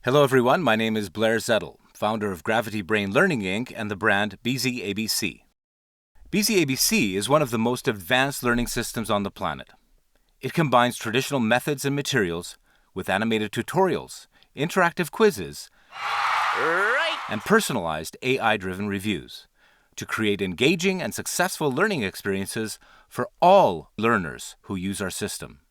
Hello everyone, my name is Blair Zettel, founder of Gravity Brain Learning Inc. and the brand BZabc. BZabc is one of the most advanced learning systems on the planet. It combines traditional methods and materials with animated tutorials, interactive quizzes, and personalized AI-driven reviews to create engaging and successful learning experiences for all learners who use our system.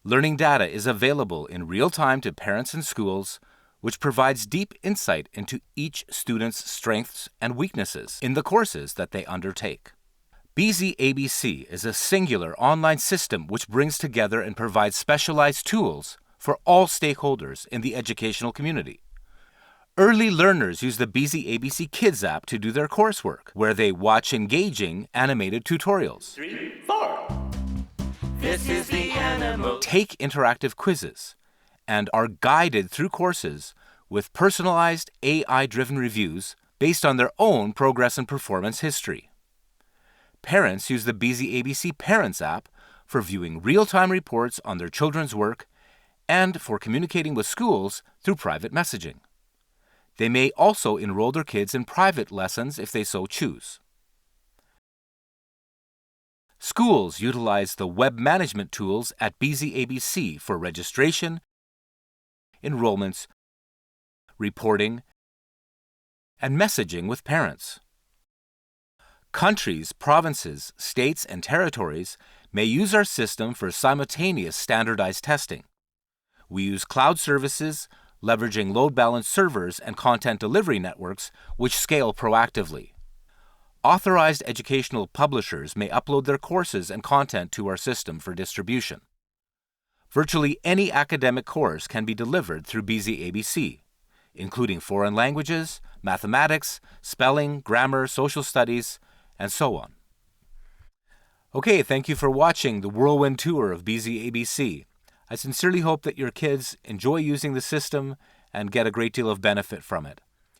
Learning data is available in real time to parents and schools, which provides deep insight into each student's strengths and weaknesses in the courses that they undertake. BZabc is a singular online system which brings together and provides specialized tools for all stakeholders in the educational community. Early learners use the BZabc Kids app to do their coursework, where they watch engaging animated tutorials. 3, 4. This is the animal. Take interactive quizzes and are guided through courses with personalized AI-driven reviews based on their own progress and performance history. Parents use the BZabc Parents App for viewing real-time reports on their children's work and for communicating with schools through private messaging. They may also enroll their kids in private lessons if they so choose. Schools utilize the web management tools at BZabc for registration, enrollments, reporting, and messaging with parents. Countries, provinces, states, and territories may use our system for simultaneous standardized testing. We use cloud services, leveraging load-balanced servers and content delivery networks which scale proactively. Authorized educational publishers may upload their courses and content to our system for distribution. Virtually any academic course can be delivered through BZabc, including foreign languages, mathematics, spelling, grammar, social studies, and so on. Okay, thank you for watching the whirlwind tour of BZabc. I sincerely hope that your kids enjoy using the system and get a great deal of benefit from it.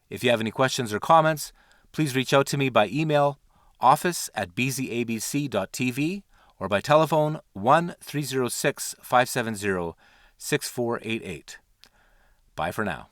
If you have any questions or comments, please reach out to me by email, office@bzabc.tv, or by telephone 1-306-570-6488. Bye for now.